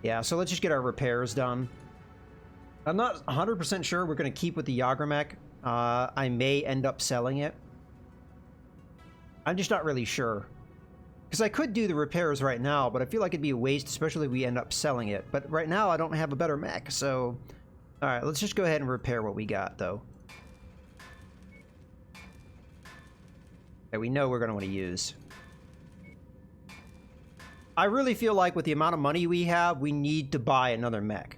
Yeah, so let's just get our repairs done. I'm not 100% sure we're going to keep with the Yagromech. I may end up selling it. I'm just not really sure. Because I could do the repairs right now, but I feel like it'd be a waste, especially if we end up selling it. But right now, I don't have a better mech, so... Alright, let's just go ahead and repair what we got, though. That we know we're going to want to use. I really feel like with the amount of money we have, we need to buy another mech.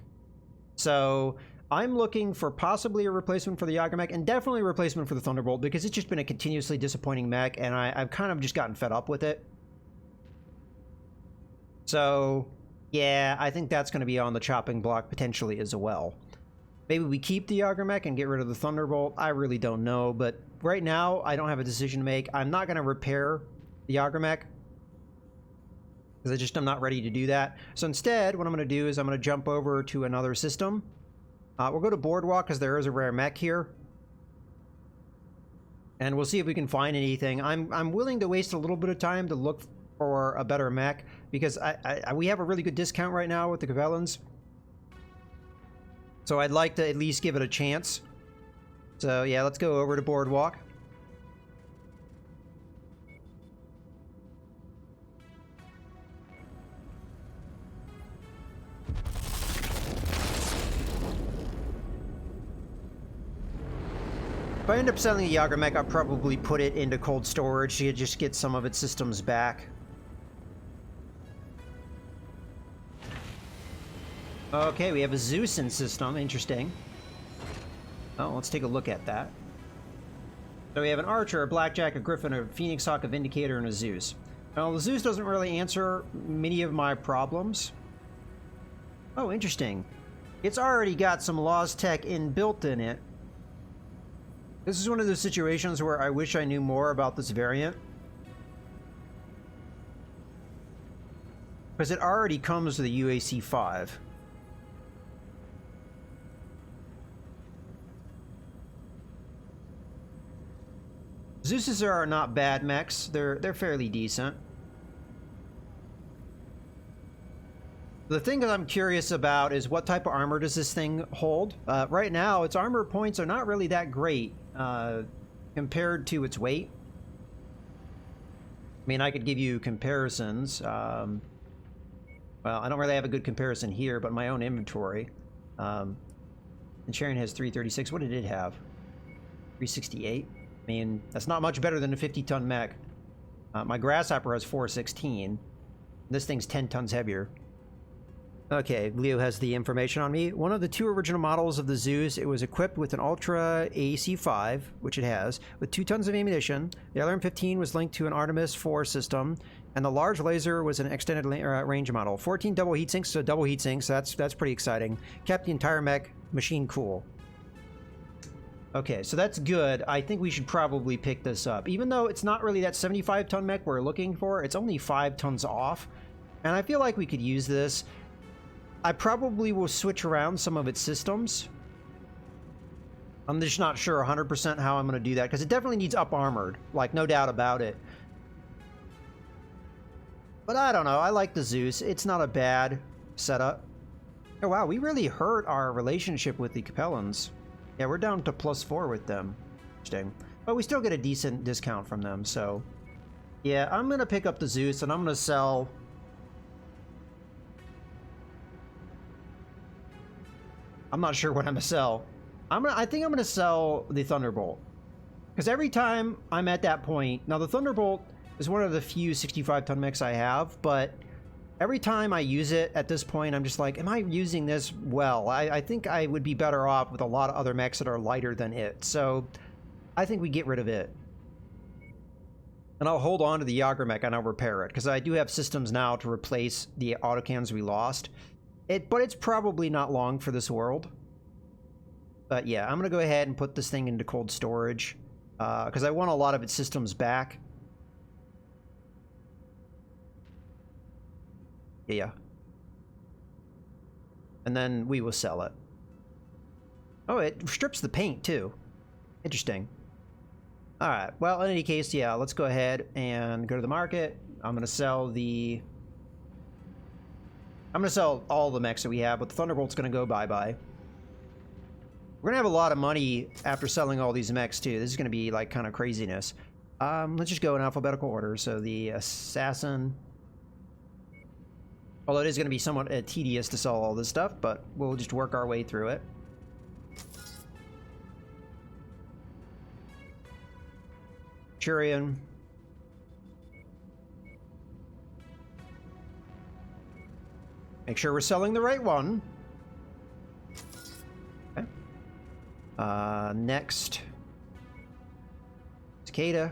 So I'm looking for possibly a replacement for the Yagromech and definitely a replacement for the Thunderbolt because it's just been a continuously disappointing mech and I've kind of just gotten fed up with it. So yeah, I think that's going to be on the chopping block potentially as well. Maybe we keep the Yagromech and get rid of the Thunderbolt. I really don't know, but right now I don't have a decision to make. I'm not going to repair the Yagromech because I'm not ready to do that. So instead, what I'm going to do is I'm going to jump over to another system. We'll go to Boardwalk because there is a rare mech here. And we'll see if we can find anything. I'm willing to waste a little bit of time to look for a better mech because we have a really good discount right now with the Capellans. So I'd like to at least give it a chance. So yeah, let's go over to Boardwalk. If I end up selling the Yagromech, I'll probably put it into cold storage to just get some of its systems back. Okay, we have a Zeusin system. Interesting. Oh, let's take a look at that. So we have an Archer, a Blackjack, a Griffin, a Phoenix Hawk, a Vindicator, and a Zeus. Well, the Zeus doesn't really answer many of my problems. Oh, interesting. It's already got some Lost Tech inbuilt in it. This is one of those situations where I wish I knew more about this variant. Because it already comes with a UAC 5. Zeuses are not bad mechs. They're fairly decent. The thing that I'm curious about is what type of armor does this thing hold? Right now, its armor points are not really that great compared to its weight. I mean, I could give you comparisons. Well, I don't really have a good comparison here, but my own inventory. And Sharon has 336. What did it have? 368. I mean, that's not much better than a 50-ton mech. My Grasshopper has 416. This thing's 10 tons heavier. Okay, Leo has the information on me. One of the two original models of the Zeus, it was equipped with an Ultra AC-5, which it has, with 2 tons of ammunition. The LRM-15 was linked to an Artemis 4 system, and the large laser was an extended range model. 14 double heat sinks, so double heat sinks, that's pretty exciting. Kept the entire mech machine cool. Okay, so that's good. I think we should probably pick this up. Even though it's not really that 75-ton mech we're looking for, it's only 5 tons off. And I feel like we could use this. I probably will switch around some of its systems. I'm just not sure 100% how I'm going to do that, because it definitely needs up-armored. Like, no doubt about it. But I don't know. I like the Zeus. It's not a bad setup. Oh, wow. We really hurt our relationship with the Capellans. Yeah, we're down to +4 with them. Interesting. But we still get a decent discount from them, so... Yeah, I'm going to pick up the Zeus, and I'm going to sell... I'm not sure what I'm going to sell. I think I'm going to sell the Thunderbolt. Because every time I'm at that point... Now, the Thunderbolt is one of the few 65-ton mechs I have, but... Every time I use it at this point, I'm just like, am I using this well? I think I would be better off with a lot of other mechs that are lighter than it. So I think we get rid of it. And I'll hold on to the Yagromech and I'll repair it. Because I do have systems now to replace the autocans we lost. But it's probably not long for this world. But yeah, I'm going to go ahead and put this thing into cold storage. Because I want a lot of its systems back. Yeah. And then we will sell it. Oh, it strips the paint too. Interesting. Alright, well, in any case, yeah, let's go ahead and go to the market. I'm going to sell the I'm going to sell all the mechs that we have, but the Thunderbolt's going to go bye-bye. We're going to have a lot of money after selling all these mechs, too. This is going to be, like, kind of craziness. Let's just go in alphabetical order. So the Assassin... Although it is going to be somewhat tedious to sell all this stuff, but we'll just work our way through it. Centurion. Make sure we're selling the right one. Okay. Next. Cicada.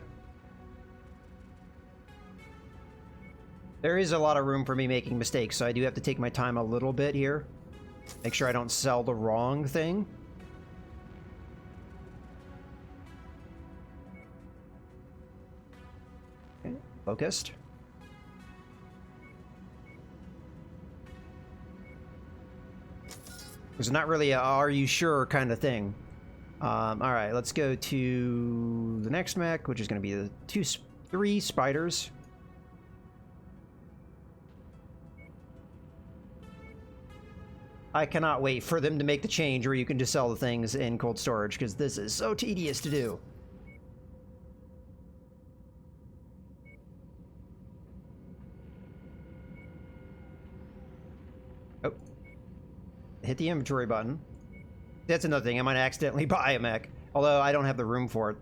There is a lot of room for me making mistakes, so I do have to take my time a little bit here. Make sure I don't sell the wrong thing. Okay, focused. There's not really a "are you sure" kind of thing. All right, let's go to the next mech, which is going to be the 3 spiders. I cannot wait for them to make the change where you can just sell the things in cold storage, because this is so tedious to do. Oh. Hit the inventory button. That's another thing. I might accidentally buy a mech, although I don't have the room for it.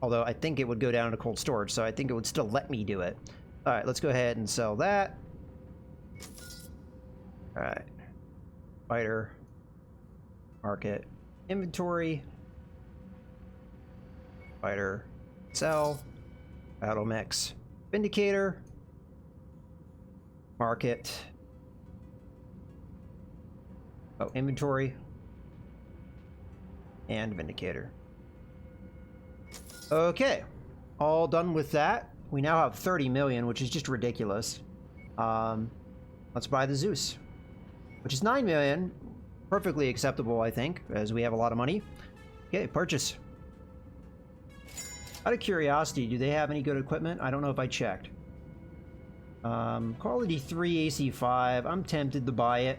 Although I think it would go down to cold storage, so I think it would still let me do it. All right, let's go ahead and sell that. All right. Fighter, market, inventory, fighter, sell, battle mechs, vindicator, market, oh, inventory, and vindicator. Okay, all done with that. We now have 30 million, which is just ridiculous. Let's buy the Zeus, which is 9 million. Perfectly acceptable, I think, as we have a lot of money. Okay, purchase. Out of curiosity, do they have any good equipment? I don't know if I checked. Quality 3, AC 5. I'm tempted to buy it.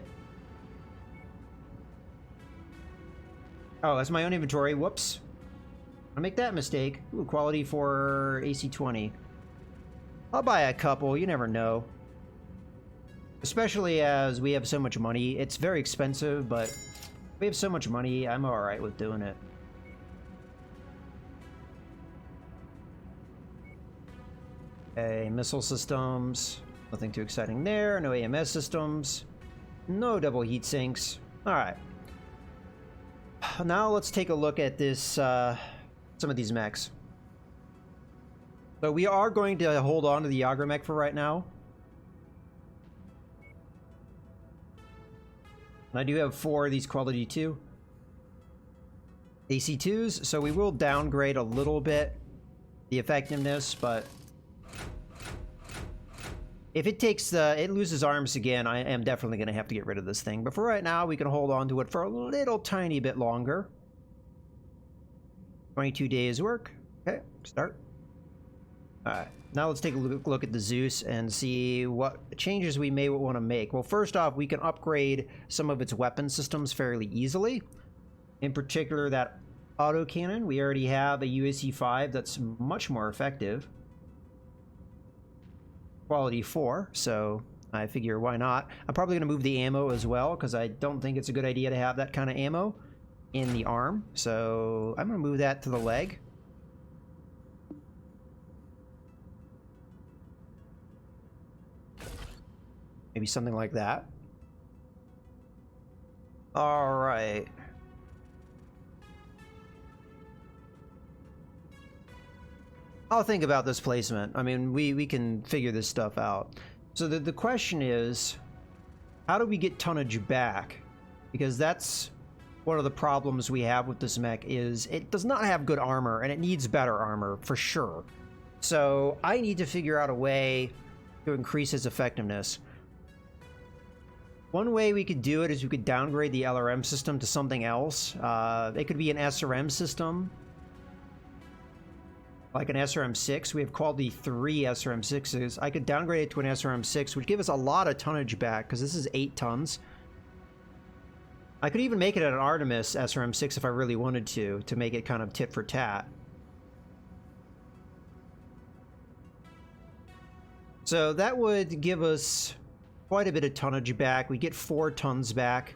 Oh, that's my own inventory. Whoops. I make that mistake. Ooh, quality 4, AC 20. I'll buy a couple. You never know. Especially as we have so much money. It's very expensive, but we have so much money, I'm alright with doing it. Okay, missile systems. Nothing too exciting there. No AMS systems. No double heat sinks. Alright. Now let's take a look at this, some of these mechs. So we are going to hold on to the Yagra mech for right now. I do have 4 of these quality 2 AC2s, so we will downgrade a little bit the effectiveness, but if it takes it loses arms again, I am definitely going to have to get rid of this thing. But for right now, we can hold on to it for a little tiny bit longer. 22 days work. Okay, start. Alright, now let's take a look at the Zeus and see what changes we may want to make. Well, first off, we can upgrade some of its weapon systems fairly easily. In particular, that autocannon. We already have a UAC 5 that's much more effective. Quality 4, so I figure why not. I'm probably going to move the ammo as well, because I don't think it's a good idea to have that kind of ammo in the arm. So I'm going to move that to the leg. Maybe something like that. All right. I'll think about this placement. I mean, we can figure this stuff out. So the question is, how do we get tonnage back? Because that's one of the problems we have with this mech, is it does not have good armor, and it needs better armor, for sure. So I need to figure out a way to increase its effectiveness. One way we could do it is we could downgrade the LRM system to something else. It could be an SRM system. like an SRM6. We have quality 3 SRM6s. I could downgrade it to an SRM6, which give us a lot of tonnage back, because this is 8 tons. I could even make it an Artemis SRM6 if I really wanted to make it kind of tit for tat. So that would give us quite a bit of tonnage back. We get 4 tons back,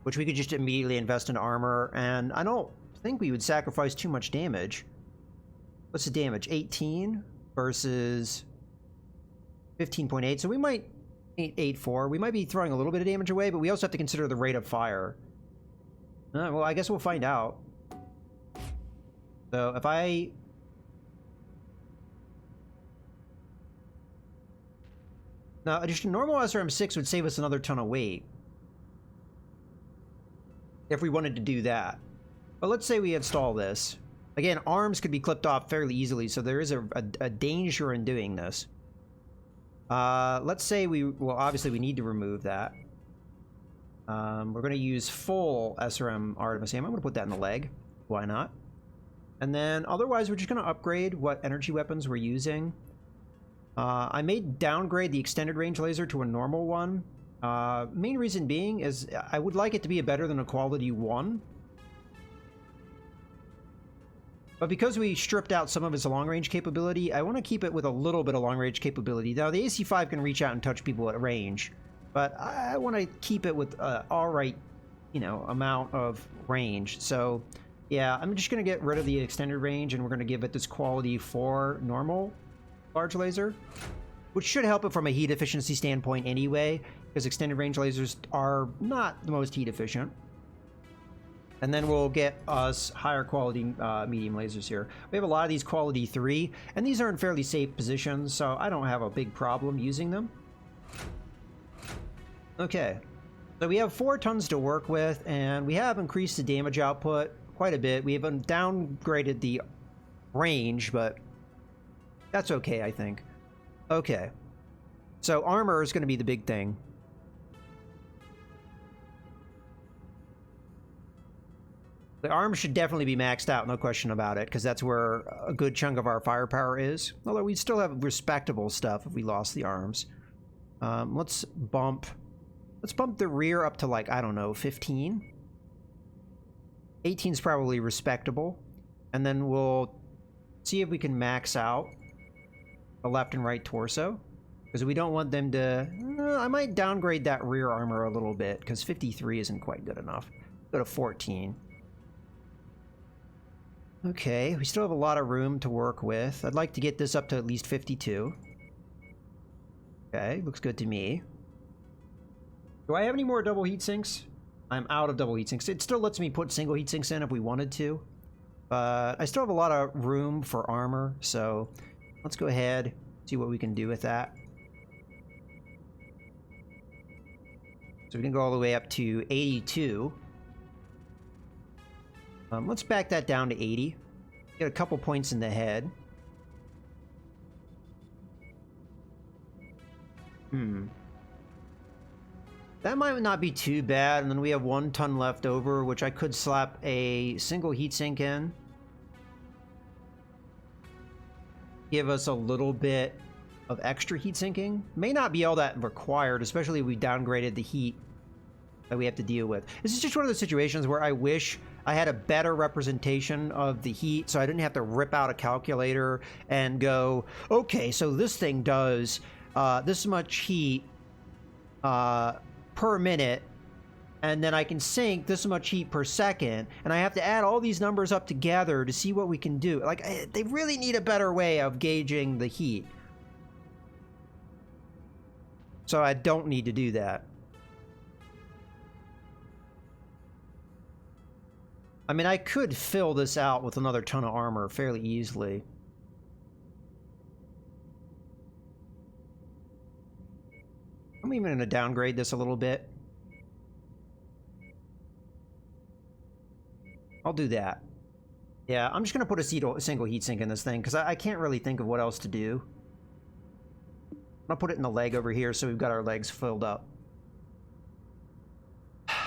which we could just immediately invest in armor, and I don't think we would sacrifice too much damage. What's the damage? 18 versus 15.8, so we might 8.4. We might be throwing a little bit of damage away, but we also have to consider the rate of fire. Well, I guess we'll find out. So if I... Now, just a normal SRM6 would save us another ton of weight, if we wanted to do that. But let's say we install this. Again, arms could be clipped off fairly easily, so there is a danger in doing this. Let's say well, obviously we need to remove that. We're going to use full SRM Artemis ammo. I'm going to put that in the leg. Why not? And then otherwise, we're just going to upgrade what energy weapons we're using. I may downgrade the extended range laser to a normal one. Main reason being is I would like it to be a better than a quality 1. But because we stripped out some of its long-range capability, I want to keep it with a little bit of long-range capability. Now, the AC-5 can reach out and touch people at range, but I want to keep it with alright, you know, amount of range. So, yeah, I'm just going to get rid of the extended range, and we're going to give it this quality 4 normal large laser, which should help it from a heat efficiency standpoint anyway, because extended range lasers are not the most heat efficient. And then we'll get us higher quality medium lasers here. We have a lot of these quality 3, and these are in fairly safe positions, so I don't have a big problem using them. Okay, so we have 4 tons to work with, and we have increased the damage output quite a bit. We have downgraded the range, but that's okay, I think. Okay, so armor is going to be the big thing. The arms should definitely be maxed out, no question about it, because that's where a good chunk of our firepower is. Although we still have respectable stuff if we lost the arms. Let's bump the rear up to, like, I don't know, 15. 18 is probably respectable. And then we'll see if we can max out the left and right torso, because we don't want them to... I might downgrade that rear armor a little bit, because 53 isn't quite good enough. Go to 14. Okay, we still have a lot of room to work with. I'd like to get this up to at least 52. Okay, looks good to me. Do I have any more double heat sinks? I'm out of double heat sinks. It still lets me put single heat sinks in if we wanted to, but I still have a lot of room for armor, so let's go ahead, see what we can do with that. So we can go all the way up to 82. Let's back that down to 80. Get a couple points in the head. That might not be too bad, and then we have 1 ton left over, which I could slap a single heatsink in. Give us a little bit of extra heat sinking. May not be all that required, especially if we downgraded the heat that we have to deal with. This is just one of those situations where I wish I had a better representation of the heat, so I didn't have to rip out a calculator and go, okay, so this thing does this much heat per minute, and then I can sink this much heat per second, and I have to add all these numbers up together to see what we can do. Like, they really need a better way of gauging the heat. So I don't need to do that. I mean, I could fill this out with another ton of armor fairly easily. I'm even going to downgrade this a little bit. I'll do that. Yeah, I'm just going to put a single heatsink in this thing, because I can't really think of what else to do. I'll put it in the leg over here, so we've got our legs filled up.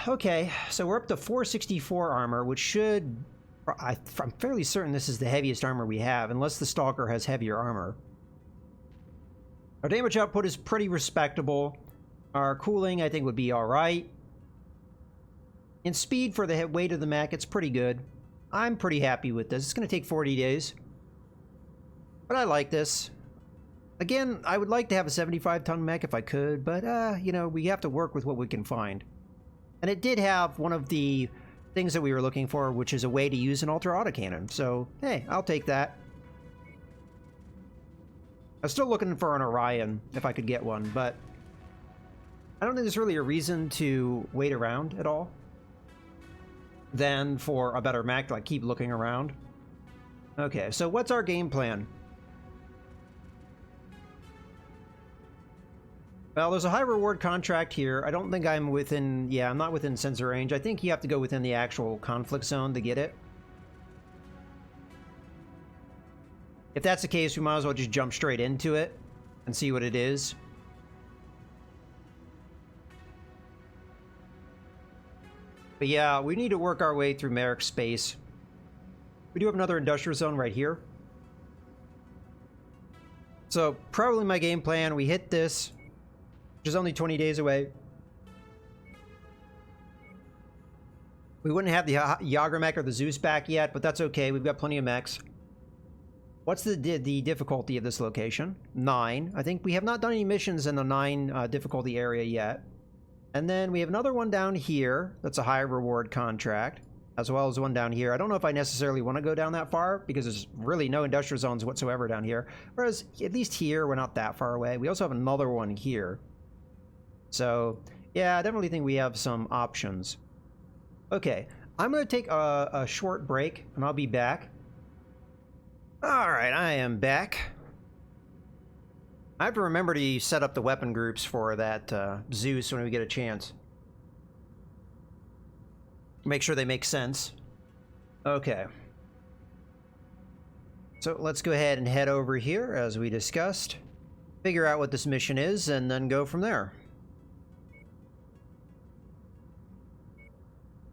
Okay, so we're up to 464 armor, which should I'm fairly certain this is the heaviest armor we have, unless the Stalker has heavier armor. Our damage output is pretty respectable. Our cooling, I think, would be alright. And speed for the weight of the mech, it's pretty good. I'm pretty happy with this. It's going to take 40 days. But I like this. Again, I would like to have a 75-ton mech if I could, but, you know, we have to work with what we can find. And it did have one of the things that we were looking for, which is a way to use an ultra autocannon. So, hey, I'll take that. I'm still looking for an Orion, if I could get one, but I don't think there's really a reason to wait around at all than for a better mech to, like, keep looking around. Okay, so what's our game plan? Well, there's a high reward contract here. I don't think I'm within... Yeah, I'm not within sensor range. I think you have to go within the actual conflict zone to get it. If that's the case, we might as well just jump straight into it and see what it is. But yeah, we need to work our way through Merrick space. We do have another industrial zone right here. So probably my game plan, we hit this, which is only 20 days away. We wouldn't have the Yager mech or the Zeus back yet, but that's okay. We've got plenty of mechs. What's the difficulty of this location? 9. I think we have not done any missions in the 9 difficulty area yet. And then we have another one down here. That's a high reward contract, as well as one down here. I don't know if I necessarily want to go down that far because there's really no industrial zones whatsoever down here. Whereas at least here, we're not that far away. We also have another one here. So yeah, I definitely think we have some options. Okay, I'm going to take a short break and I'll be back. All right, I am back. I have to remember to set up the weapon groups for that Zeus when we get a chance. Make sure they make sense. Okay. So let's go ahead and head over here as we discussed. Figure out what this mission is and then go from there.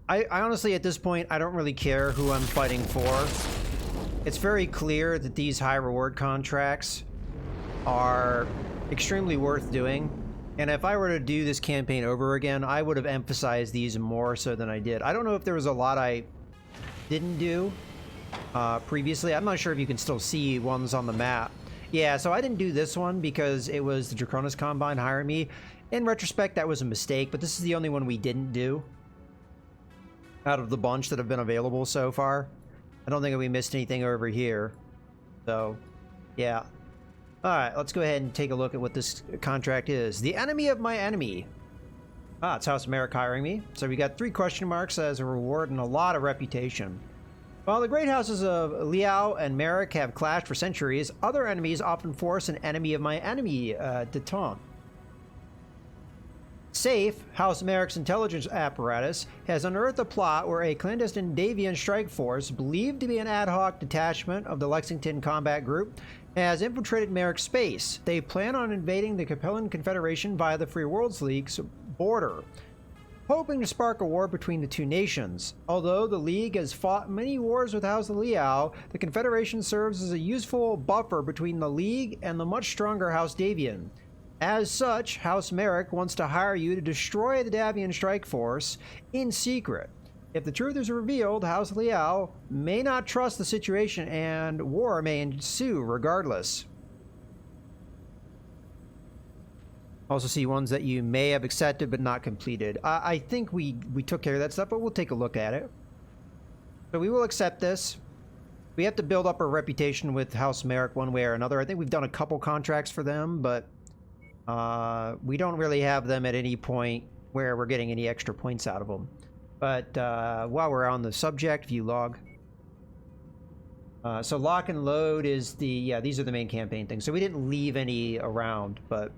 I honestly, at this point, I don't really care who I'm fighting for. It's very clear that these high reward contracts are extremely worth doing. And if I were to do this campaign over again, I would have emphasized these more so than I did. I don't know if there was a lot I didn't do previously. I'm not sure if you can still see ones on the map. Yeah, so I didn't do this one because it was the Draconis Combine hiring me. In retrospect, that was a mistake, but this is the only one we didn't do out of the bunch that have been available so far. I don't think we missed anything over here. So, yeah. Alright, let's go ahead and take a look at what this contract is. The enemy of my enemy. Ah, it's House Merrick hiring me. So we got 3 question marks as a reward and a lot of reputation. While the great houses of Liao and Merrick have clashed for centuries, other enemies often force an enemy of my enemy détente. SAFE, House Merrick's intelligence apparatus, has unearthed a plot where a clandestine Davian strike force, believed to be an ad hoc detachment of the Lexington Combat Group, has infiltrated Merrick's space. They plan on invading the Capellan Confederation via the Free Worlds League's border, hoping to spark a war between the two nations. Although the League has fought many wars with House Liao, the Confederation serves as a useful buffer between the League and the much stronger House Davian. As such, House Merrick wants to hire you to destroy the Davian strike force in secret. If the truth is revealed, House Liao may not trust the situation and war may ensue regardless. Also see ones that you may have accepted but not completed. I think we took care of that stuff, but we'll take a look at it. So we will accept this. We have to build up our reputation with House Merrick one way or another. I think we've done a couple contracts for them, but we don't really have them at any point where we're getting any extra points out of them. But while we're on the subject, view log. So lock and load is the, yeah, these are the main campaign things. So we didn't leave any around, but...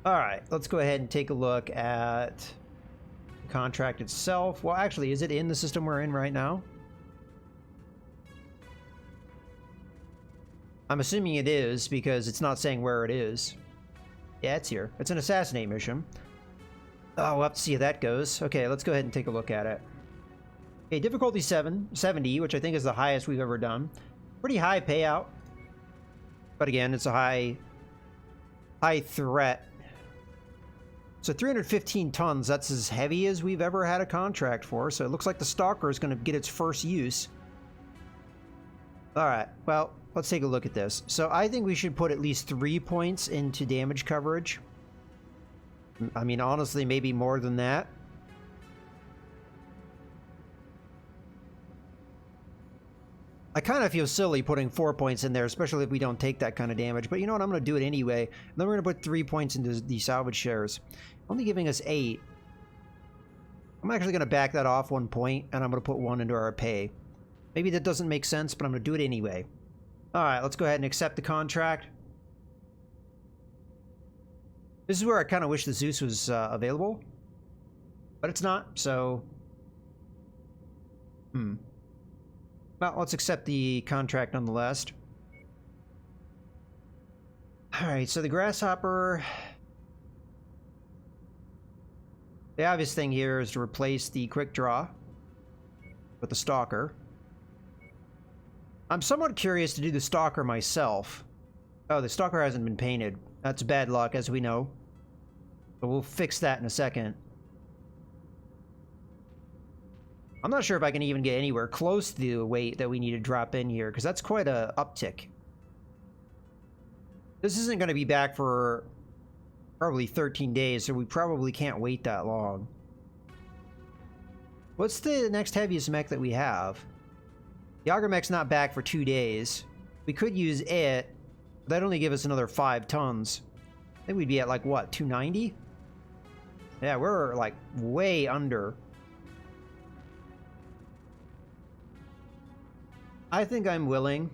Alright, let's go ahead and take a look at the contract itself. Well, actually, is it in the system we're in right now? I'm assuming it is, because it's not saying where it is. Yeah, it's here. It's an assassinate mission. Oh, we'll have to see how that goes. Okay, let's go ahead and take a look at it. Okay, difficulty 70, which I think is the highest we've ever done. Pretty high payout. But again, it's a high threat. So 315 tons, that's as heavy as we've ever had a contract for. So it looks like the Stalker is going to get its first use. All right, well, let's take a look at this. So I think we should put at least 3 points into damage coverage. I mean, honestly, maybe more than that. I kind of feel silly putting 4 points in there, especially if we don't take that kind of damage. But you know what? I'm going to do it anyway. Then we're going to put 3 points into the salvage shares. Only giving us 8. I'm actually going to back that off 1 point, and I'm going to put 1 into our pay. Maybe that doesn't make sense, but I'm going to do it anyway. All right, let's go ahead and accept the contract. This is where I kind of wish the Zeus was available. But it's not, so... Well, let's accept the contract nonetheless. Alright, so the Grasshopper... The obvious thing here is to replace the Quick Draw with the Stalker. I'm somewhat curious to do the Stalker myself. Oh, the Stalker hasn't been painted. That's bad luck, as we know. But we'll fix that in a second. I'm not sure if I can even get anywhere close to the weight that we need to drop in here, because that's quite a uptick. This isn't going to be back for probably 13 days, so we probably can't wait that long. What's the next heaviest mech that we have? The Auger mech's not back for 2 days. We could use it. That'd only give us another 5 tons. I think we'd be at like, what, 290? Yeah, we're like way under. I think I'm willing,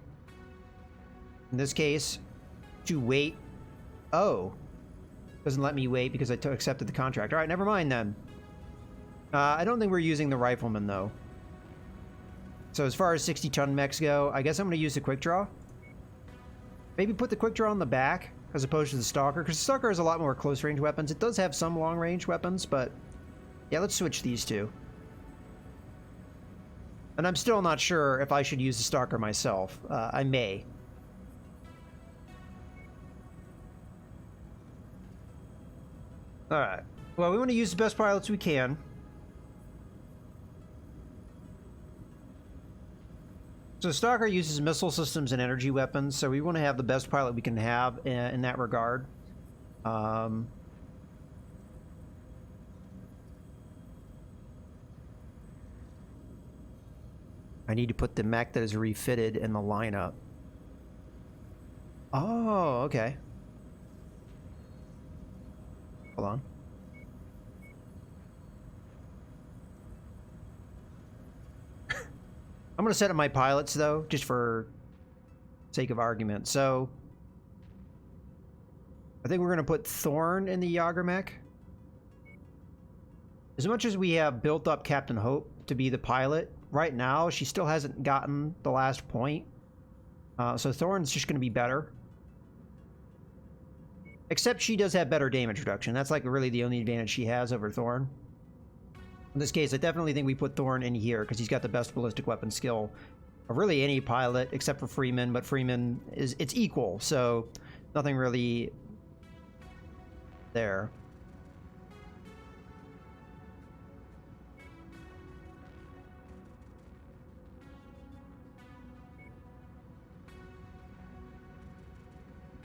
in this case, to wait. Oh. Doesn't let me wait because I accepted the contract. Alright, never mind then. I don't think we're using the Rifleman, though. So as far as 60-ton mechs go, I guess I'm going to use the Quick Draw. Maybe put the Quick Draw on the back, as opposed to the Stalker, because the Stalker has a lot more close-range weapons. It does have some long-range weapons, but... yeah, let's switch these two. And I'm still not sure if I should use the Stalker myself. I may. Alright. Well, we want to use the best pilots we can. So Stalker uses missile systems and energy weapons, so we want to have the best pilot we can have in that regard. I need to put the mech that is refitted in the lineup. Oh, okay. Hold on. I'm going to set up my pilots, though, just for sake of argument. So, I think we're going to put Thorn in the Yager mech. As much as we have built up Captain Hope to be the pilot, right now, she still hasn't gotten the last point. So Thorn's just going to be better. Except she does have better damage reduction. That's like really the only advantage she has over Thorn. In this case, I definitely think we put Thorn in here because he's got the best ballistic weapon skill of really any pilot except for Freeman, but Freeman it's equal, so nothing really there.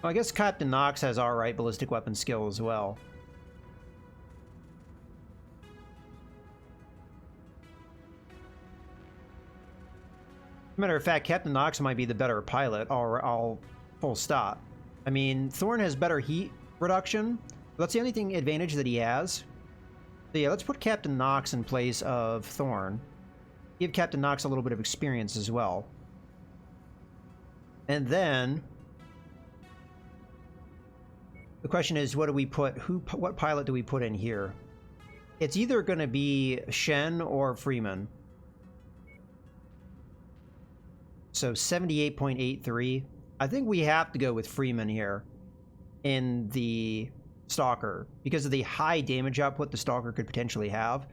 Well, I guess Captain Knox has alright ballistic weapon skill as well. Matter of fact, Captain Knox might be the better pilot, all full stop. I mean, Thorn has better heat reduction. That's the only advantage that he has. So yeah, let's put Captain Knox in place of Thorn. Give Captain Knox a little bit of experience as well. And then... the question is, what do we put? What pilot do we put in here? It's either going to be Shen or Freeman. So 78.83. I think we have to go with Freeman here in the Stalker because of the high damage output the Stalker could potentially have.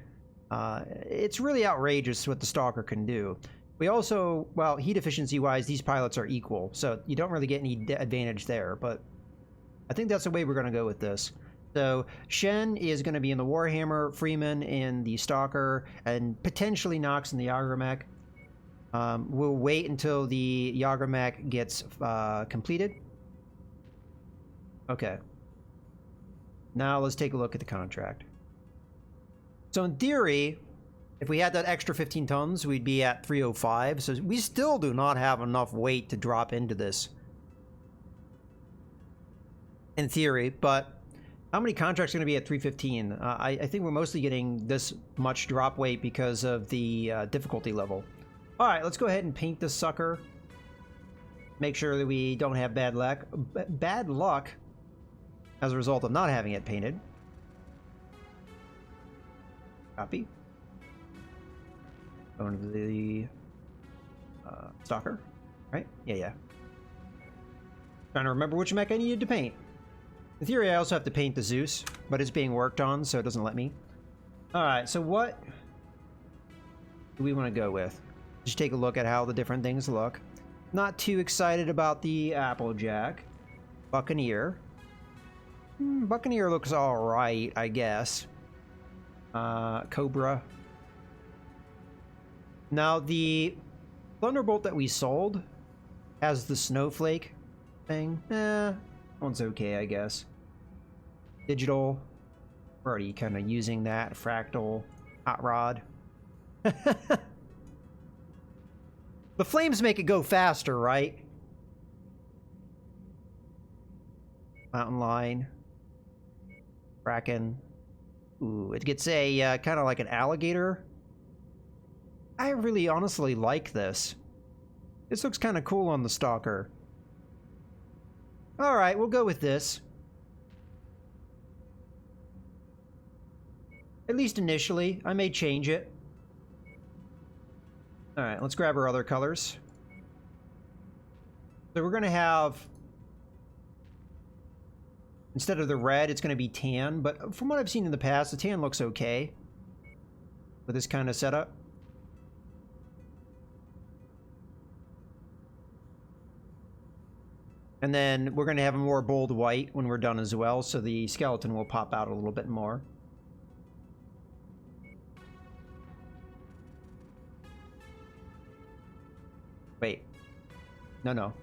It's really outrageous what the Stalker can do. We also, well, heat efficiency-wise, these pilots are equal, so you don't really get any advantage there, but I think that's the way we're going to go with this. So Shen is going to be in the Warhammer, Freeman in the Stalker, and potentially Nox in the Yagermech. We'll wait until the Yagermech gets completed. Okay. Now let's take a look at the contract. So in theory, if we had that extra 15 tons, we'd be at 305. So we still do not have enough weight to drop into this. In theory, but how many contracts are going to be at 315? I think we're mostly getting this much drop weight because of the difficulty level. All right, let's go ahead and paint this sucker. Make sure that we don't have bad luck as a result of not having it painted. Copy. Going to the Stalker, right? Yeah. Trying to remember which mech I needed to paint. In theory, I also have to paint the Zeus, but it's being worked on, so it doesn't let me. Alright, so what do we want to go with? Just take a look at how the different things look. Not too excited about the Applejack. Buccaneer. Buccaneer looks alright, I guess. Cobra. Now, the Thunderbolt that we sold has the snowflake thing. One's okay, I guess. Digital. We're already kind of using that. Fractal. Hot Rod. The flames make it go faster, right? Mountain Lion. Kraken. Ooh, it gets a kind of like an alligator. I really honestly like this. This looks kind of cool on the Stalker. Alright, we'll go with this. At least initially. I may change it. Alright, let's grab our other colors. So we're going to have... Instead of the red, it's going to be tan. But from what I've seen in the past, the tan looks okay with this kind of setup. And then we're going to have a more bold white when we're done as well, so the skeleton will pop out a little bit more. Wait. No.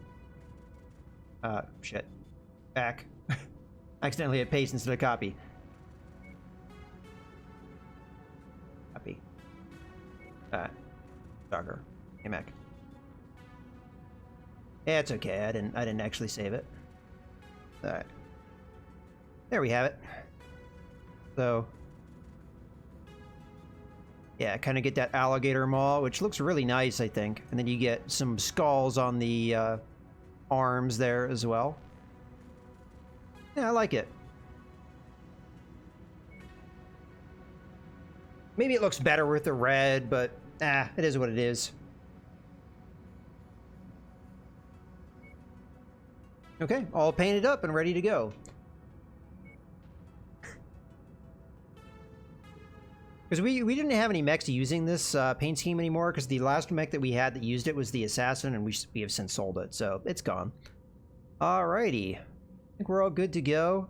Shit. Back. Accidentally hit paste instead of copy. Copy. Stalker. Hey, Mac. Yeah, it's okay. I didn't actually save it. Alright. There we have it. So yeah, kind of get that alligator maw, which looks really nice, I think. And then you get some skulls on the arms there as well. Yeah, I like it. Maybe it looks better with the red, but it is what it is. Okay, all painted up and ready to go. Because we didn't have any mechs using this paint scheme anymore, because the last mech that we had that used it was the Assassin, and we have since sold it, so it's gone. Alrighty. I think we're all good to go.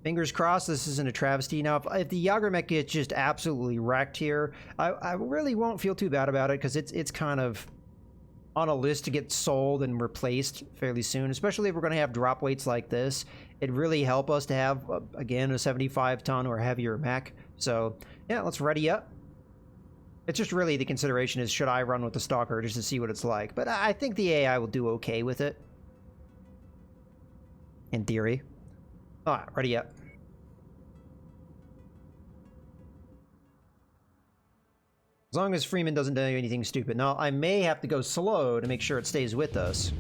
Fingers crossed this isn't a travesty. Now, if the Yagermech gets just absolutely wrecked here, I really won't feel too bad about it, because it's kind of on a list to get sold and replaced fairly soon, especially if we're going to have drop weights like this. It'd really help us to have, again, a 75-ton or heavier mech. So, yeah, let's ready up. It's just really the consideration is, should I run with the Stalker just to see what it's like? But I think the AI will do okay with it. In theory. Alright, ready up. As long as Freeman doesn't do anything stupid. Now, I may have to go slow to make sure it stays with us.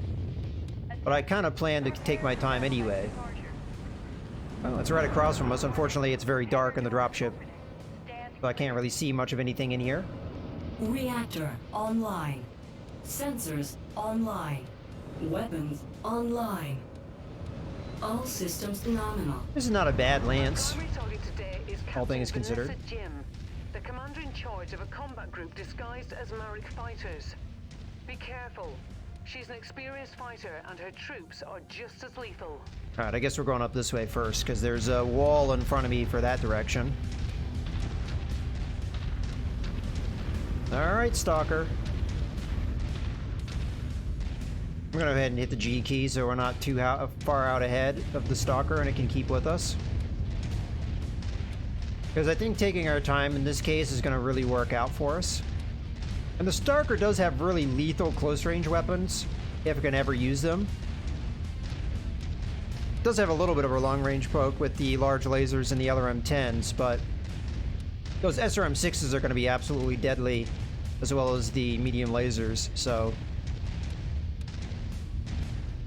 But I kind of plan to take my time anyway. Oh, it's right across from us. Unfortunately, it's very dark in the dropship. So I can't really see much of anything in here. Reactor online. Sensors online. Weapons online. All systems nominal. This is not a bad lance, all things considered. The commander in charge of a combat group disguised as Marek fighters. Be careful. She's an experienced fighter, and her troops are just as lethal. Alright, I guess we're going up this way first, because there's a wall in front of me for that direction. Alright, Stalker. I'm gonna go ahead and hit the G key so we're not too far out ahead of the Stalker and it can keep with us. Because I think taking our time in this case is gonna really work out for us. And the Stalker does have really lethal close-range weapons, if it can ever use them. It does have a little bit of a long-range poke with the large lasers and the LRM-10s, but those SRM-6s are going to be absolutely deadly, as well as the medium lasers, so...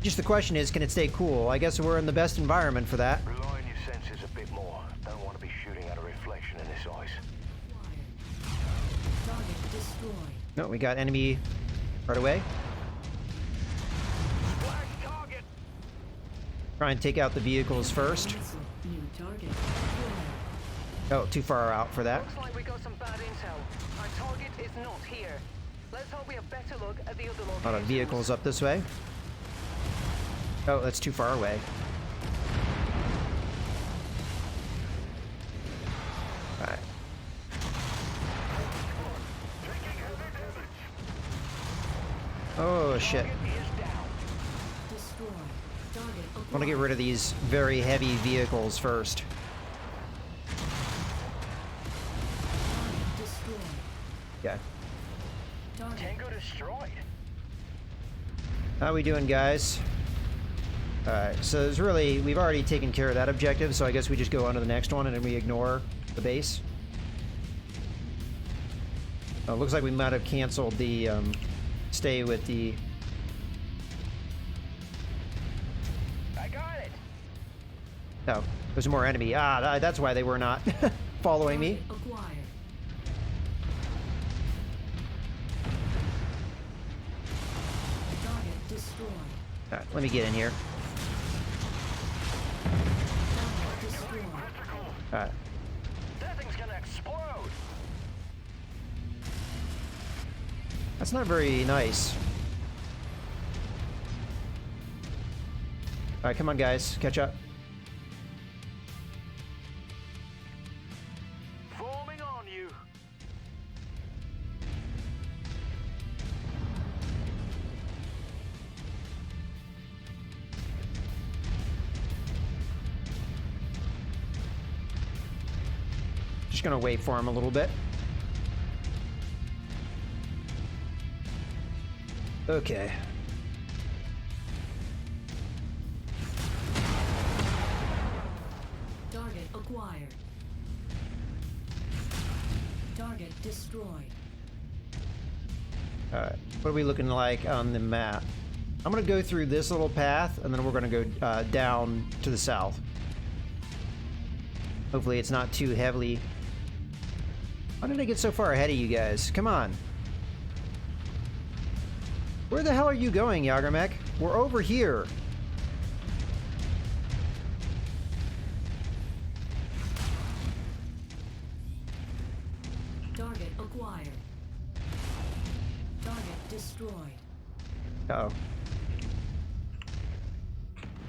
Just the question is, can it stay cool? I guess we're in the best environment for that. Rely on your senses a bit more. Don't want to be shooting at a reflection in this ice. Target destroyed. No, we got enemy right away. Flash target! Try and take out the vehicles first. Cancel. New target. Oh, too far out for that. Looks like we got some bad intel. Our target is not here. Let's hope we have better look at the other locations. A lot of vehicles up this way. Oh, that's too far away. Alright. Oh, shit. Destroyed. Target I want to get rid of these very heavy vehicles first. destroyed. Okay. Target Tango destroyed. How we doing, guys? Alright, so there's really... We've already taken care of that objective, so I guess we just go on to the next one and then we ignore the base. Oh, looks like we might have canceled the, stay with the... I got it. Oh, there's more enemy. Ah, that's why they were not following me. acquired. Target destroyed. Alright, let me get in here. Target destroyed. Alright. That thing's gonna explode. That's not very nice. Alright, come on, guys. Catch up. Forming on you. Just gonna wait for him a little bit. Okay. Target acquired. Target destroyed. Alright, what are we looking like on the map? I'm gonna go through this little path, and then we're gonna go down to the south. Hopefully it's not too heavily... Why did I get so far ahead of you guys? Come on. Where the hell are you going, Yagermek? We're over here. Target acquired. Target destroyed. Uh-oh.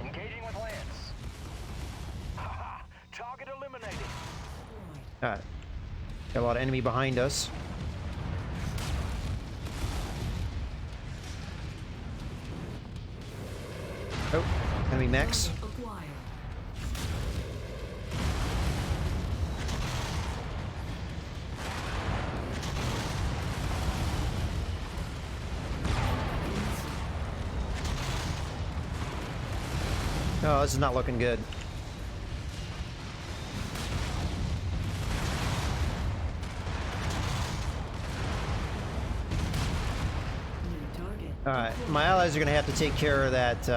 Engaging with Lance. Haha! Target eliminated. Destroyed. Alright. Got a lot of enemy behind us. Oh, enemy mechs. Target acquired. Oh, this is not looking good. New target. Alright, my allies are going to have to take care of that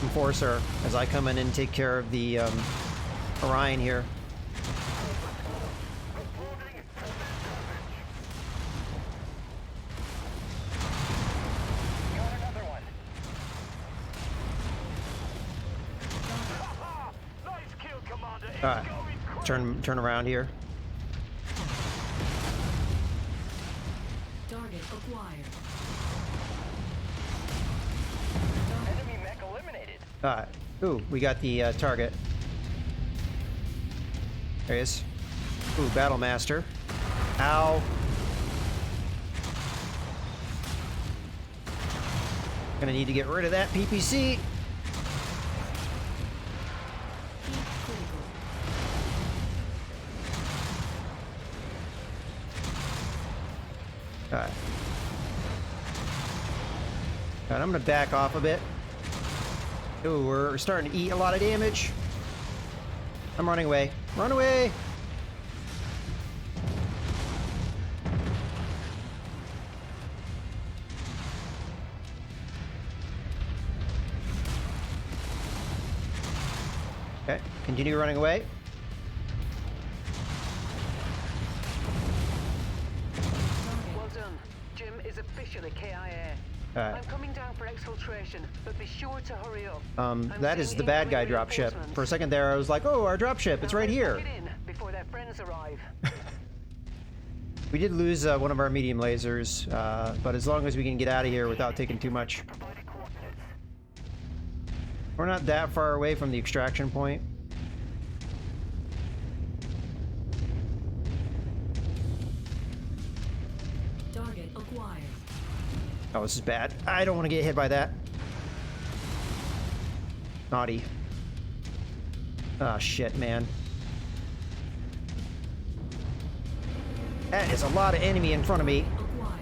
enforcer as I come in and take care of the Orion here. Got another one. Haha! Nice kill, Commander. It's Alright, going crazy. turn around here. Target acquired. Enemy mech eliminated. Alright. Ooh, we got the target. There he is. Ooh, Battle Master. Ow. Gonna need to get rid of that PPC. Critical. Alright. Alright, I'm gonna back off a bit. Ooh, we're starting to eat a lot of damage. I'm running away. Run away! Okay, continue running away. Well done. Jim is officially KIA. Alright. I'm coming down for exfiltration, but be sure to hurry up. I'm That is seeing the bad guy incoming dropship. reinforcements. For a second there, I was like, oh, our dropship, it's Now right let's here. get in before their friends arrive. We did lose one of our medium lasers, but as long as we can get out of here without taking too much. We're not that far away from the extraction point. Target acquired. Oh, this is bad. I don't want to get hit by that. Naughty. Oh, shit, man. That is a lot of enemy in front of me. Acquired.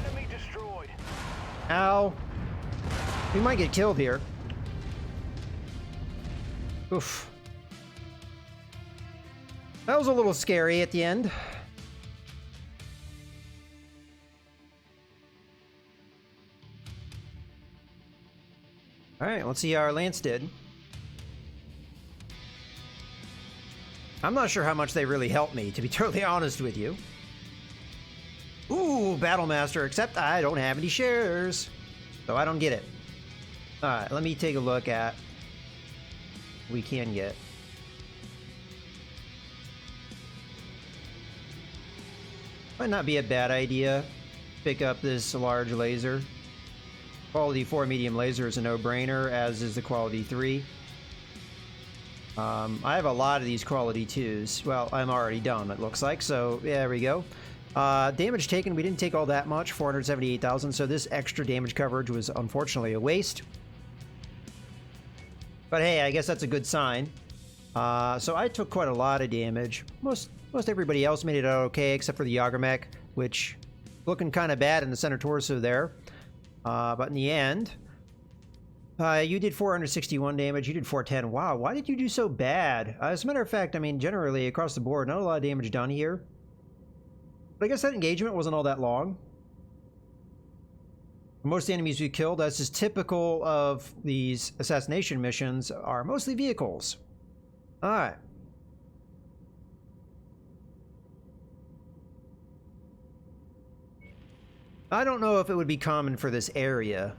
Enemy destroyed. Ow. We might get killed here. Oof. That was a little scary at the end. Alright, let's see how our Lance did. I'm not sure how much they really helped me, to be totally honest with you. Ooh, Battle Master, except I don't have any shares, so I don't get it. Alright, let me take a look at what we can get. Might not be a bad idea. Pick up this large laser. Quality 4 medium laser is a no-brainer, as is the quality 3. I have a lot of these quality 2s. Well, I'm already done, it looks like, so yeah, there we go. Damage taken, we didn't take all that much, 478,000, so this extra damage coverage was unfortunately a waste. But hey, I guess that's a good sign. So I took quite a lot of damage. Most everybody else made it out okay, except for the Yagermech, which looking kind of bad in the center torso there. But in the end, you did 461 damage, you did 410. Wow, why did you do so bad? As a matter of fact, I mean, generally across the board, not a lot of damage done here. But I guess that engagement wasn't all that long. Most enemies we killed, as is typical of these assassination missions, are mostly vehicles. Alright. I don't know if it would be common for this area,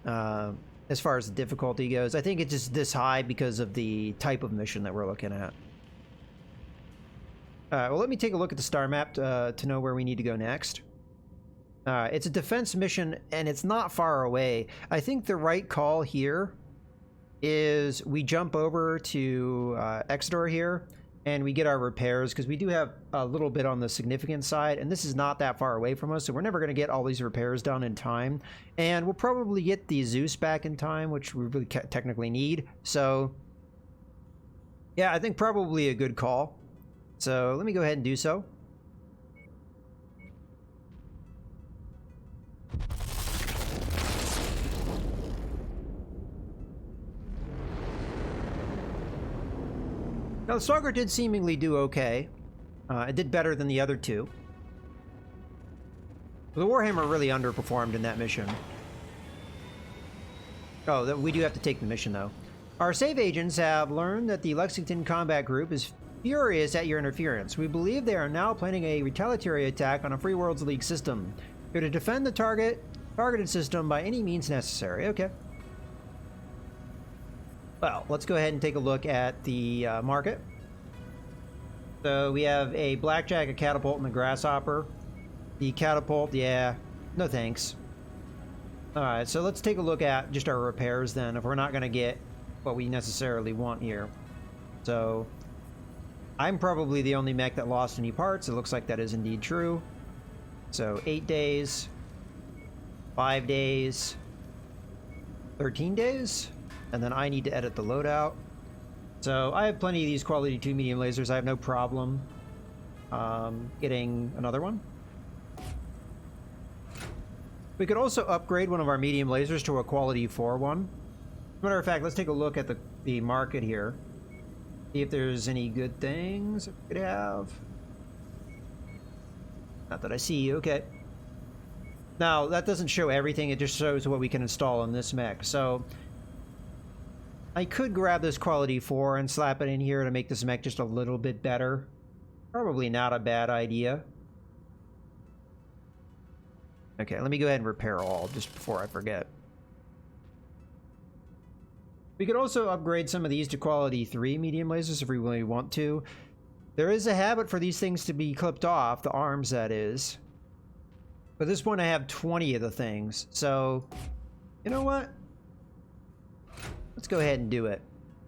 as far as the difficulty goes. I think it's just this high because of the type of mission that we're looking at. Alright, well, let me take a look at the star map to know where we need to go next. It's a defense mission, and it's not far away. I think the right call here is we jump over to Exeter here, and we get our repairs, because we do have a little bit on the significant side, and this is not that far away from us, so we're never going to get all these repairs done in time. And we'll probably get the Zeus back in time, which we really technically need. So, yeah, I think probably a good call. So let me go ahead and do so. Now, the Stalker did seemingly do okay. It did better than the other two. The Warhammer really underperformed in that mission. Oh, we do have to take the mission, though. Our save agents have learned that the Lexington Combat Group is furious at your interference. We believe they are now planning a retaliatory attack on a Free Worlds League system. You're to defend the targeted system by any means necessary. Okay. Well, let's go ahead and take a look at the market. So we have a Blackjack, a Catapult, and a Grasshopper. The catapult, yeah. No thanks. Alright, so let's take a look at just our repairs then, if we're not going to get what we necessarily want here. So, I'm probably the only mech that lost any parts. It looks like that is indeed true. So, 8 days, 5 days, 13 days, and then I need to edit the loadout. So, I have plenty of these quality 2 medium lasers. I have no problem getting another one. We could also upgrade one of our medium lasers to a quality 4 one. As a matter of fact, let's take a look at the market here. See if there's any good things we could have. Not that I see. Okay. Now, that doesn't show everything. It just shows what we can install on this mech. So, I could grab this quality 4 and slap it in here to make this mech just a little bit better. Probably not a bad idea. Okay, let me go ahead and repair all just before I forget. We could also upgrade some of these to quality 3 medium lasers if we really want to. There is a habit for these things to be clipped off, the arms that is. But at this point I have 20 of the things, so you know what? Let's go ahead and do it.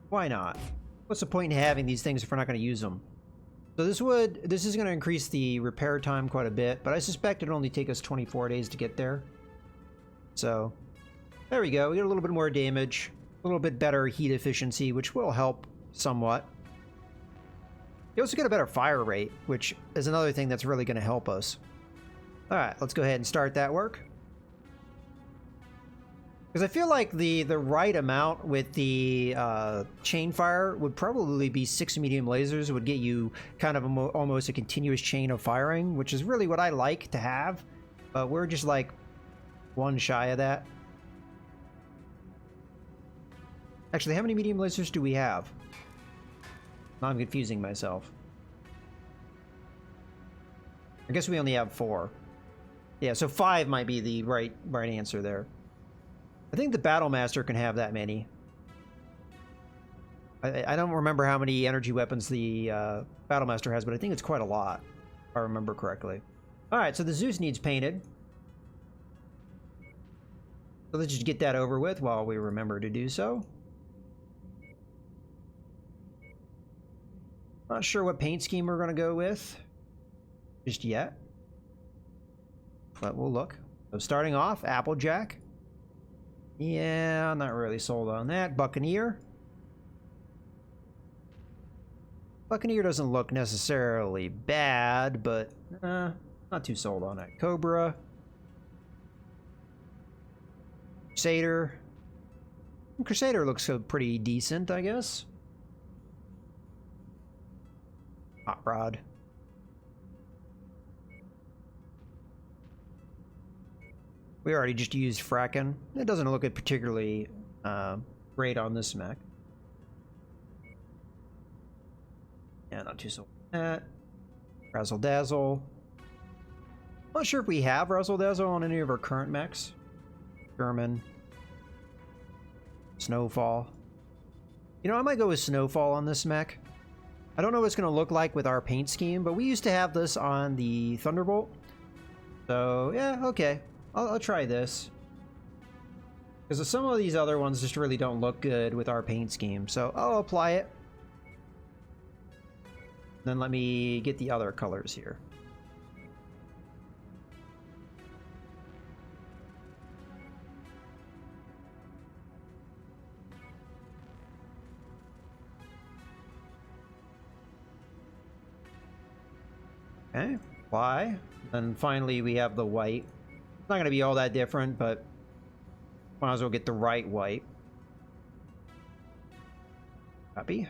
Why not? What's the point in having these things if we're not going to use them? So this is going to increase the repair time quite a bit, but I suspect it'll only take us 24 days to get there. So, there we go. We get a little bit more damage, a little bit better heat efficiency, which will help somewhat. You also get a better fire rate, which is another thing that's really going to help us. Alright, let's go ahead and start that work. Because I feel like the right amount with the chain fire would probably be 6 medium lasers. It would get you kind of almost a continuous chain of firing, which is really what I like to have. But we're just like 1 shy of that. Actually, how many medium lasers do we have? Now I'm confusing myself. I guess we only have 4. Yeah, so 5 might be the right answer there. I think the Battle Master can have that many. I don't remember how many energy weapons the Battle Master has, but I think it's quite a lot, if I remember correctly. Alright, so the Zeus needs painted. So let's just get that over with while we remember to do so. Not sure what paint scheme we're going to go with just yet, but we'll look. So starting off, Applejack. Yeah, I'm not really sold on that. Buccaneer. Buccaneer doesn't look necessarily bad, but not too sold on it. Cobra. Crusader. Crusader looks pretty decent, I guess. Hot Rod. We already just used Fracken. It doesn't look particularly great on this mech. Yeah, not too sold on that. Razzle Dazzle. Not sure if we have Razzle Dazzle on any of our current mechs. German. Snowfall. You know, I might go with Snowfall on this mech. I don't know what it's going to look like with our paint scheme, but we used to have this on the Thunderbolt. So, yeah, okay. I'll try this. Because some of these other ones just really don't look good with our paint scheme. So I'll apply it. Then let me get the other colors here. Okay, apply. Then finally we have the white. It's not going to be all that different, but might as well get the right white. Copy.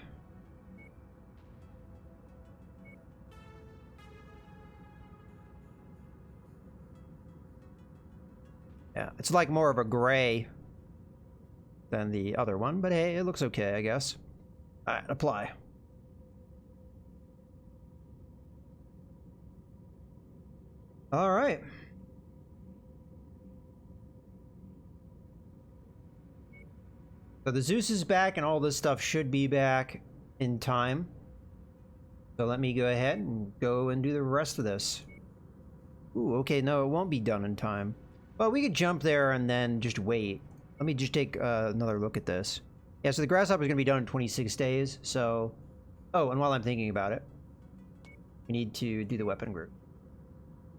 Yeah, it's like more of a gray than the other one, but hey, it looks okay, I guess. Alright, apply. Alright. So the Zeus is back and all this stuff should be back in time. So let me go ahead and go and do the rest of this. Ooh, okay, no, it won't be done in time. Well, we could jump there and then just wait. Let me just take another look at this. Yeah, so the grasshopper is going to be done in 26 days, so... Oh, and while I'm thinking about it, we need to do the weapon group.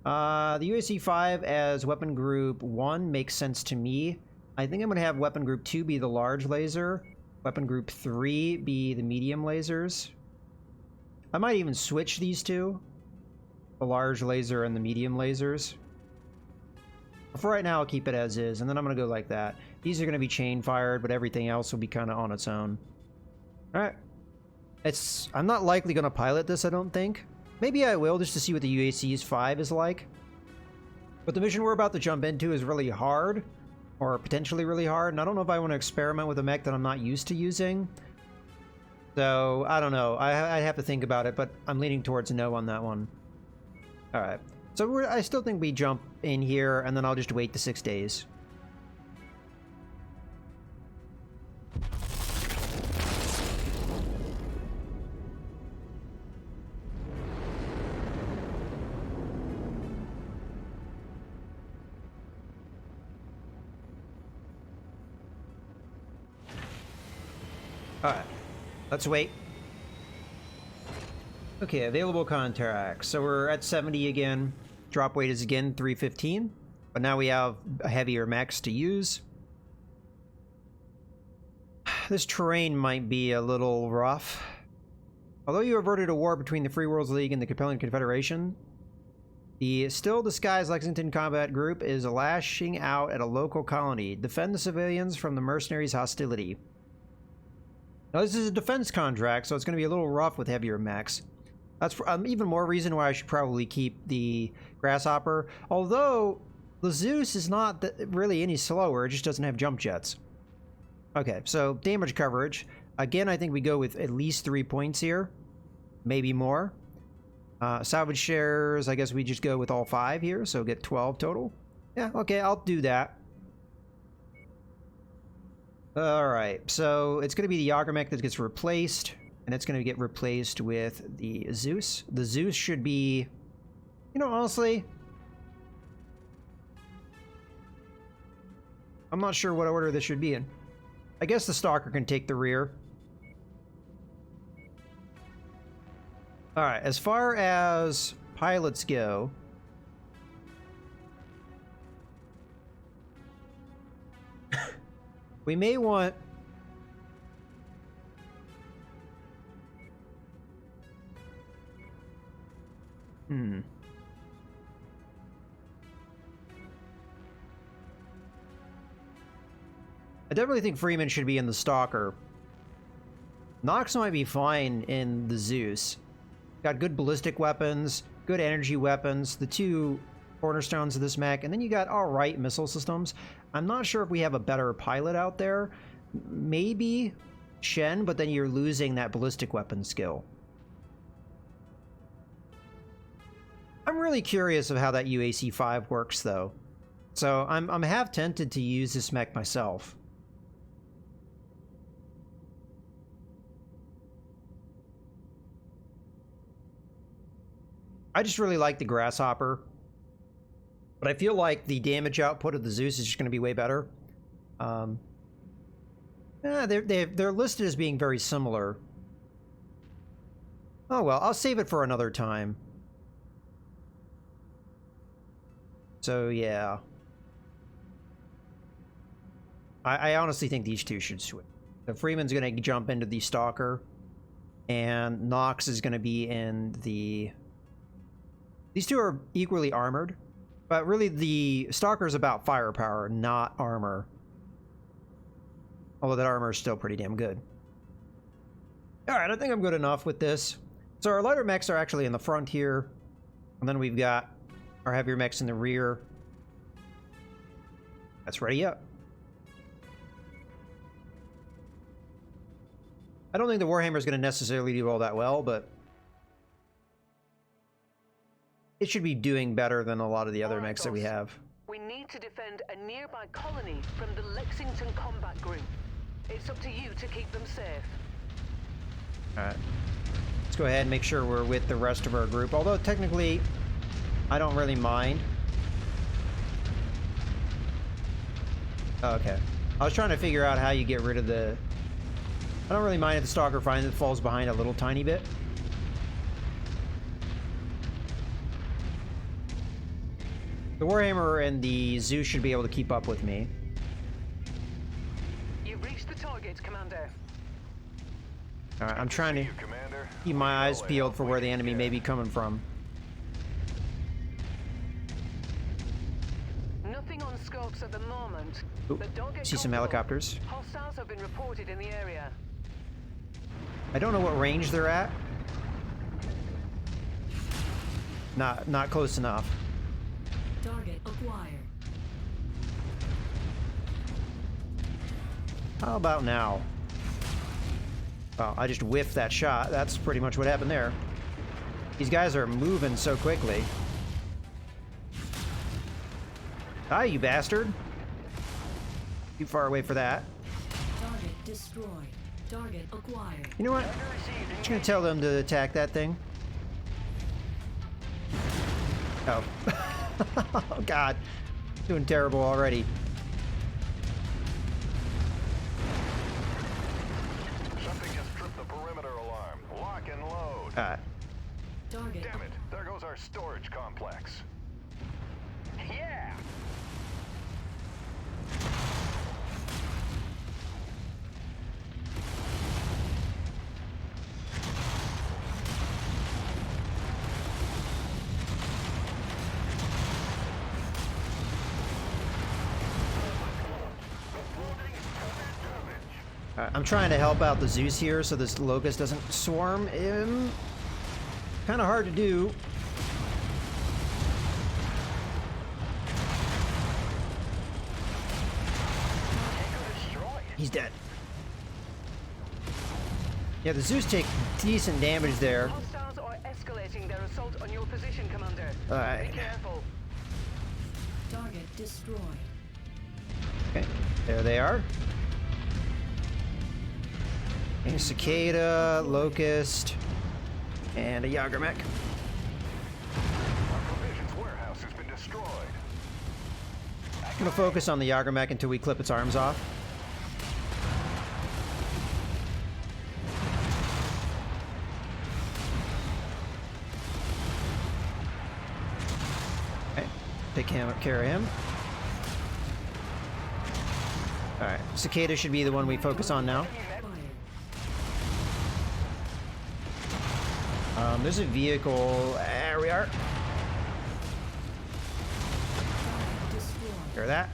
The UAC 5 as weapon group 1 makes sense to me. I think I'm going to have weapon group 2 be the large laser. Weapon group 3 be the medium lasers. I might even switch these two. The large laser and the medium lasers. But for right now, I'll keep it as is, and then I'm going to go like that. These are going to be chain fired, but everything else will be kind of on its own. Alright. I'm not likely going to pilot this, I don't think. Maybe I will, just to see what the UAC's 5 is like. But the mission we're about to jump into is really hard. Or potentially really hard, and I don't know if I want to experiment with a mech that I'm not used to using. So, I don't know. I'd have to think about it, but I'm leaning towards no on that one. Alright. So I still think we jump in here, and then I'll just wait the 6 days. Alright, let's wait. Okay, available contracts. So we're at 70 again. Drop weight is again 315. But now we have heavier mechs to use. This terrain might be a little rough. Although you averted a war between the Free Worlds League and the Capellan Confederation, the still disguised Lexington Combat Group is lashing out at a local colony. Defend the civilians from the Mercenaries' hostility. Now, this is a defense contract, so it's going to be a little rough with heavier mechs. That's even more reason why I should probably keep the Grasshopper. Although, the Zeus is not really any slower, it just doesn't have jump jets. Okay, so damage coverage. Again, I think we go with at least 3 points here. Maybe more. Salvage shares, I guess we just go with all 5 here, so get 12 total. Yeah, okay, I'll do that. Alright, so it's going to be the Auger mech that gets replaced, and it's going to get replaced with the Zeus. The Zeus should be, you know, honestly, I'm not sure what order this should be in. I guess the Stalker can take the rear. Alright, as far as pilots go, we may want... I definitely think Freeman should be in the Stalker. Nox might be fine in the Zeus. Got good ballistic weapons, good energy weapons, the 2 cornerstones of this mech, and then you got alright missile systems. I'm not sure if we have a better pilot out there. Maybe Shen, but then you're losing that ballistic weapon skill. I'm really curious of how that UAC 5 works, though. So I'm half tempted to use this mech myself. I just really like the Grasshopper. But I feel like the damage output of the Zeus is just going to be way better. They're listed as being very similar. Oh well, I'll save it for another time. So yeah. I honestly think these two should switch. So Freeman's going to jump into the Stalker. And Nox is going to be in the... These two are equally armored. But really, the Stalker is about firepower, not armor. Although that armor is still pretty damn good. Alright, I think I'm good enough with this. So our lighter mechs are actually in the front here. And then we've got our heavier mechs in the rear. That's ready up. I don't think the Warhammer is going to necessarily do all that well, but... it should be doing better than a lot of the other mechs that we have. We need to defend a nearby colony from the Lexington Combat Group. It's up to you to keep them safe. Alright. Let's go ahead and make sure we're with the rest of our group. Although, technically, I don't really mind. Oh, okay. I was trying to figure out how you get rid of the... I don't really mind if the stalker finds it falls behind a little tiny bit. The Warhammer and the Zeus should be able to keep up with me. You've reached the target, Commander. Alright, I'm trying to You, Commander. keep my eyes peeled for where the enemy may be coming from. Nothing on scopes at the moment. Ooh, But don't get see some comfortable. helicopters. Hostiles have been reported in the area. I don't know what range they're at. Not close enough. Target acquired. How about now? Well, I just whiffed that shot. That's pretty much what happened there. These guys are moving so quickly. Hi, you bastard. Too far away for that. Target destroyed. Target acquired. You know what? I'm just gonna tell them to attack that thing. Oh. Oh, God. Doing terrible already. Something just tripped the perimeter alarm. Lock and load. Alright. Target. Damn it. There goes our storage complex. Yeah! I'm trying to help out the Zeus here so this Locust doesn't swarm him. Kind of hard to do. He's dead. Yeah, the Zeus take decent damage there. Hostiles are escalating their assault on your position, Commander. Alright. Be careful. Target destroyed. Okay, there they are. A Cicada, Locust, and a Yagermech. Our provisions warehouse has been destroyed. I'm gonna focus on the Yagermech until we clip its arms off. Okay, take care of him. Alright, Cicada should be the one we focus on now. Acquired. There's a vehicle. There we are. Target destroyed. Hear that?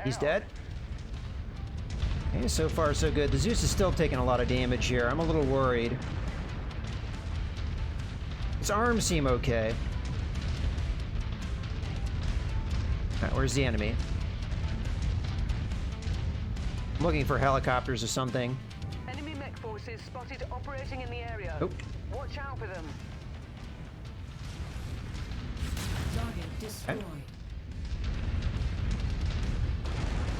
He's dead. Okay, so far so good. The Zeus is still taking a lot of damage here. I'm a little worried. His arms seem okay. Alright, where's the enemy? I'm looking for helicopters or something. Enemy mech forces spotted operating in the area. Oh. Watch out for them. Target destroyed.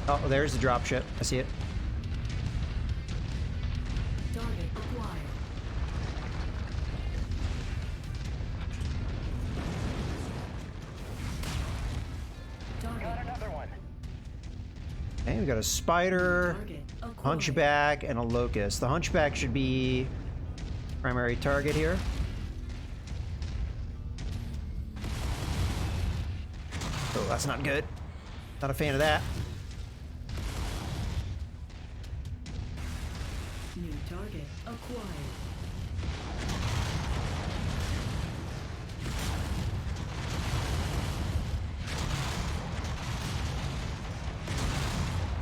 Oh, there's the dropship. I see it. Target acquired. Target. Another one. Okay, we got a spider, Target acquired. hunchback, and a locust. The hunchback should be primary target here. Oh, that's not good. Not a fan of that. New target acquired.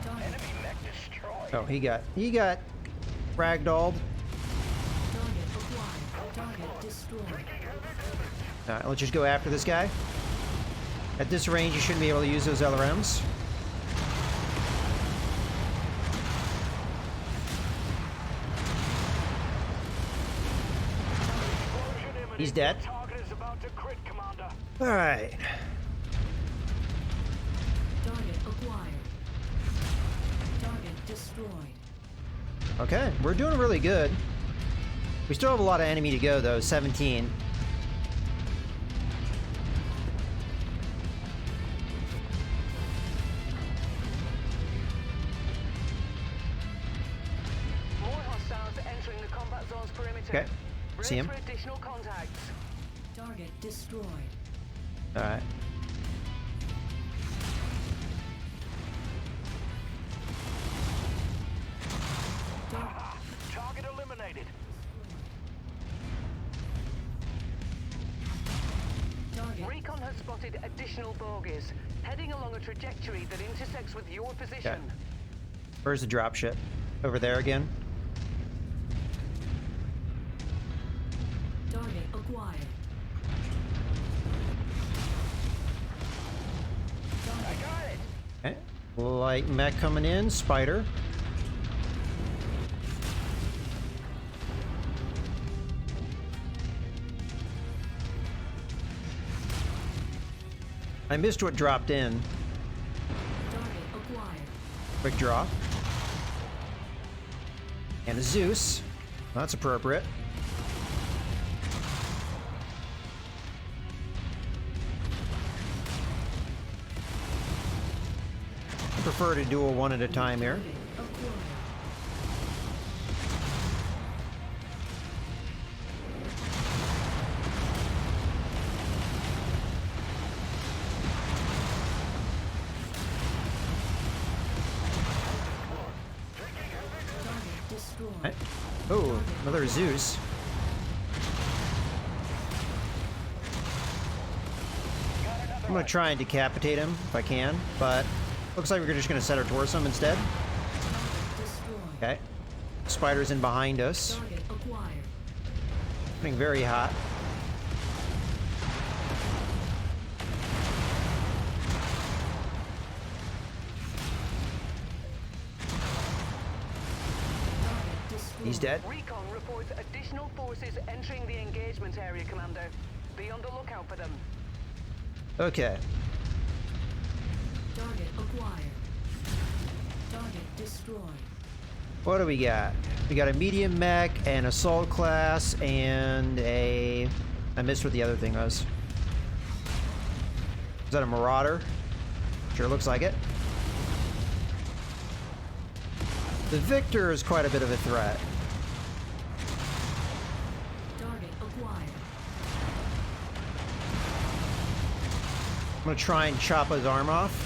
Target. Oh, he got ragdolled. Target acquired. Target destroyed. Alright, let's just go after this guy. At this range, you shouldn't be able to use those LRMs. He's dead. Alright. Target acquired. Target destroyed. Okay, we're doing really good. We still have a lot of enemy to go, though. 17. More hostiles entering the combat zone's perimeter. Okay. Brace See him. for additional contacts. Target destroyed. All right. Target eliminated. Target. Recon has spotted additional bogies, heading along a trajectory that intersects with your position. Where's the dropship? Over there again? Target acquired. I got it. Okay. Light mech coming in. Spider. I missed what dropped in. Target acquired. Quick draw. And a Zeus. That's appropriate. I prefer to duel one at a time here. Target acquired. Target destroyed. Okay. Oh, another Zeus. I'm gonna try and decapitate him if I can, but looks like we're just gonna set our torso instead. Target destroyed. Okay. Spider's in behind us. Target acquired. Getting very hot. Target destroyed. He's dead. Recon reports additional forces entering the engagement area, Commander. Be on the lookout for them. Okay. Target acquired. Target destroyed. What do we got? We got a medium mech, an assault class, and a... I missed what the other thing was. Is that a marauder? Sure looks like it. The Victor is quite a bit of a threat. Target acquired. I'm gonna try and chop his arm off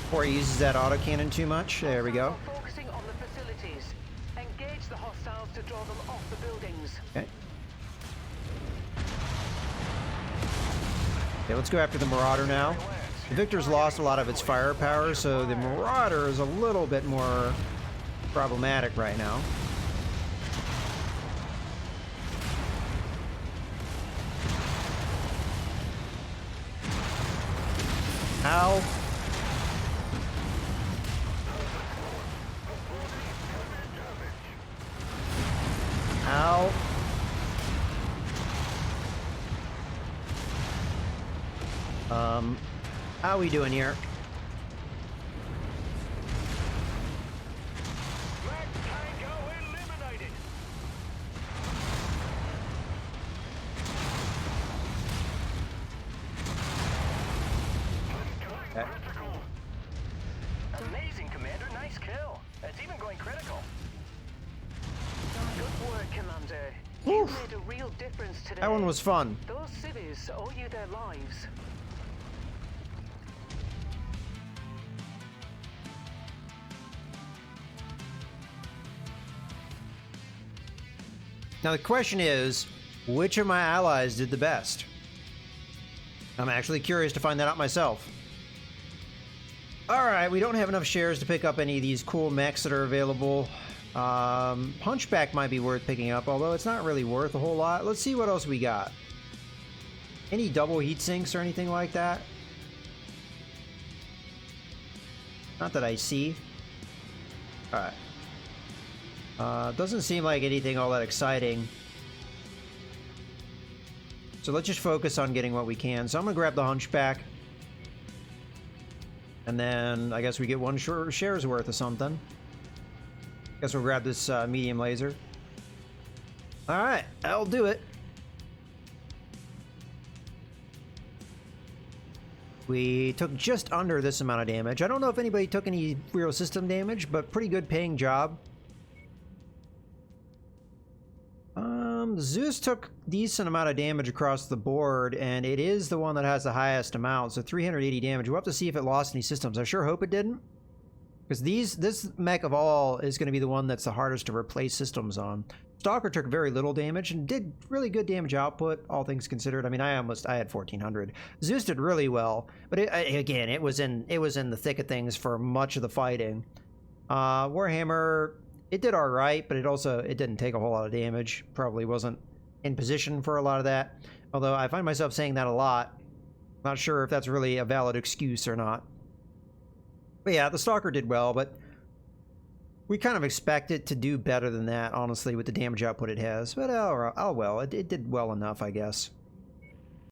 before he uses that autocannon too much. There we go. Hostiles are focusing on the facilities. Engage the hostiles to draw them off the buildings. Okay. Okay, let's go after the Marauder now. The Victor's lost a lot of its firepower, so the Marauder is a little bit more problematic right now. Ow. Ow. How we doing here? Black Tango eliminated. Okay. Amazing, Commander. Nice kill. It's even going critical. Good work, Commander. Oof. You made a real difference today. That one was fun. Those civvies owe you their lives. Now the question is, which of my allies did the best? I'm actually curious to find that out myself. Alright, we don't have enough shares to pick up any of these cool mechs that are available. Hunchback might be worth picking up, although it's not really worth a whole lot. Let's see what else we got. Any double heat sinks or anything like that? Not that I see. Alright. Doesn't seem like anything all that exciting. So let's just focus on getting what we can. So I'm gonna grab the Hunchback. And then I guess we get one share's worth of something. Guess we'll grab this medium laser. All right, I'll do it. We took just under this amount of damage. I don't know if anybody took any real system damage, but pretty good paying job. Zeus took decent amount of damage across the board, and it is the one that has the highest amount, so 380 damage. We'll have to see if it lost any systems. I sure hope it didn't, because this mech of all is going to be the one that's the hardest to replace systems on. Stalker took very little damage and did really good damage output, all things considered. I mean, I had 1400. Zeus did really well, but again, it was in the thick of things for much of the fighting. Warhammer, it did all right, but it didn't take a whole lot of damage. Probably wasn't in position for a lot of that. Although I find myself saying that a lot. Not sure if that's really a valid excuse or not. But yeah, the Stalker did well, but we kind of expect it to do better than that, honestly, with the damage output it has. But oh well, it did well enough, I guess.